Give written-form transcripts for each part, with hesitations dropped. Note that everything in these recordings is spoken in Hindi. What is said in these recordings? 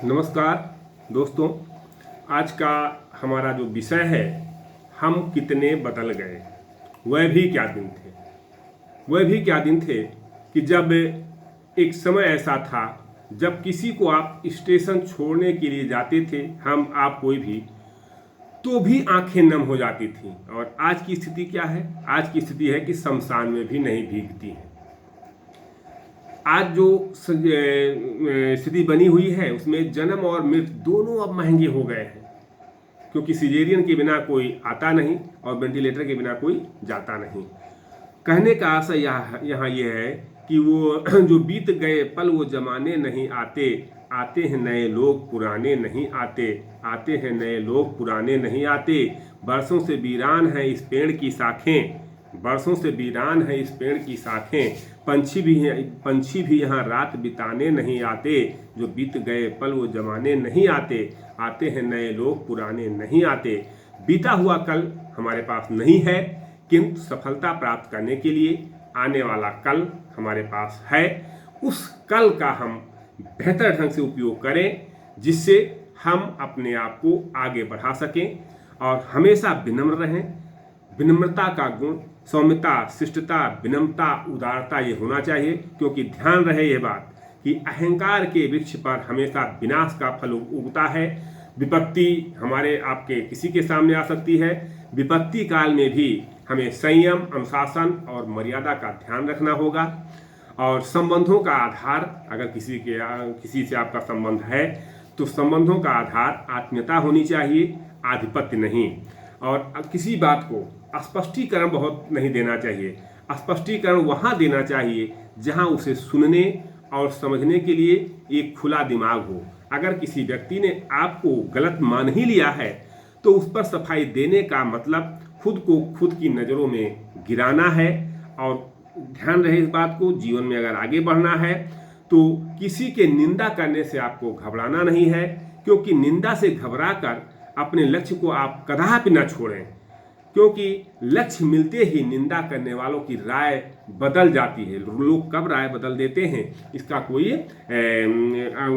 नमस्कार दोस्तों। आज का हमारा जो विषय है, हम कितने बदल गए। वह भी क्या दिन थे। वह भी क्या दिन थे कि जब एक समय ऐसा था जब किसी को आप स्टेशन छोड़ने के लिए जाते थे, हम आप कोई भी, तो भी आंखें नम हो जाती थीं। और आज की स्थिति क्या है? आज की स्थिति है कि शमशान में भी नहीं भीगती हैं। आज जो स्थिति बनी हुई है उसमें जन्म और मृत्यु दोनों अब महंगे हो गए हैं, क्योंकि सिजेरियन के बिना कोई आता नहीं और वेंटिलेटर के बिना कोई जाता नहीं। कहने का आशय यहाँ ये है कि वो जो बीत गए पल वो जमाने नहीं आते, आते हैं नए लोग पुराने नहीं आते, आते हैं नए लोग पुराने नहीं आते। बरसों से वीरान है इस पेड़ की शाखें, बरसों से वीरान है इस पेड़ की शाखें। पंछी भी यहाँ रात बिताने नहीं आते, जो बीत गए पल वो जमाने नहीं आते, आते हैं नए लोग पुराने नहीं आते। बीता हुआ कल हमारे पास नहीं है, किंतु सफलता प्राप्त करने के लिए आने वाला कल हमारे पास है। उस कल का हम बेहतर ढंग से उपयोग करें, जिससे हम अपने आप को आगे बढ़ा सकें और हमेशा विनम्र रहें। विनम्रता का गुण सौम्यता, शिष्टता, विनम्रता, उदारता ये होना चाहिए, क्योंकि ध्यान रहे ये बात कि अहंकार के वृक्ष पर हमेशा विनाश का फल उगता है। विपत्ति हमारे आपके किसी के सामने आ सकती है। विपत्ति काल में भी हमें संयम, अनुशासन और मर्यादा का ध्यान रखना होगा। और संबंधों का आधार, अगर किसी से आपका संबंध है तो संबंधों का आधार आत्मीयता होनी चाहिए, आधिपत्य नहीं। और किसी बात को स्पष्टीकरण बहुत नहीं देना चाहिए। स्पष्टीकरण वहाँ देना चाहिए जहाँ उसे सुनने और समझने के लिए एक खुला दिमाग हो। अगर किसी व्यक्ति ने आपको गलत मान ही लिया है तो उस पर सफाई देने का मतलब खुद को खुद की नज़रों में गिराना है। और ध्यान रहे इस बात को, जीवन में अगर आगे बढ़ना है तो किसी के निंदा करने से आपको घबराना नहीं है, क्योंकि निंदा से घबराकर अपने लक्ष्य को आप कदापि न छोड़ें, क्योंकि लक्ष्य मिलते ही निंदा करने वालों की राय बदल जाती है। लोग कब राय बदल देते हैं इसका कोई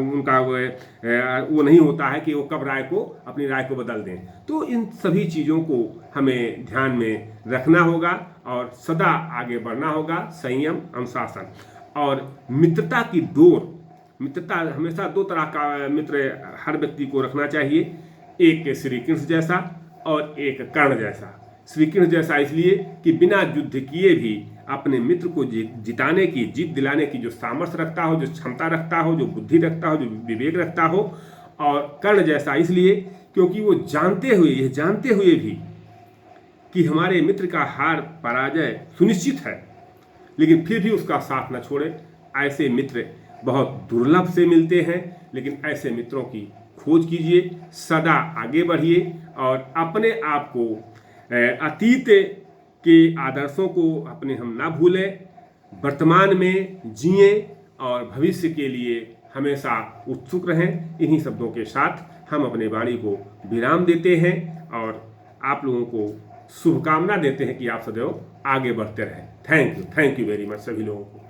उनका वो नहीं होता है कि वो कब अपनी राय को बदल दें। तो इन सभी चीज़ों को हमें ध्यान में रखना होगा और सदा आगे बढ़ना होगा। संयम, अनुशासन और मित्रता की डोर। मित्रता हमेशा दो तरह का मित्र हर व्यक्ति को रखना चाहिए, एक श्री कृष्ण जैसा और एक कर्ण जैसा। श्री कृष्ण जैसा इसलिए कि बिना युद्ध किए भी अपने मित्र को जिताने की, जीत दिलाने की जो सामर्थ्य रखता हो, जो क्षमता रखता हो, जो बुद्धि रखता हो, जो विवेक रखता हो। और कर्ण जैसा इसलिए क्योंकि वो जानते हुए भी कि हमारे मित्र का हार पराजय सुनिश्चित है, लेकिन फिर भी उसका साथ न छोड़े। ऐसे मित्र बहुत दुर्लभ से मिलते हैं, लेकिन ऐसे मित्रों की खोज कीजिए, सदा आगे बढ़िए और अपने आप को अतीत के आदर्शों को अपने हम ना भूलें, वर्तमान में जिए और भविष्य के लिए हमेशा उत्सुक रहें। इन्हीं शब्दों के साथ हम अपने वाणी को विराम देते हैं और आप लोगों को शुभकामना देते हैं कि आप सदैव आगे बढ़ते रहें। थैंक यू वेरी मच सभी लोगों को।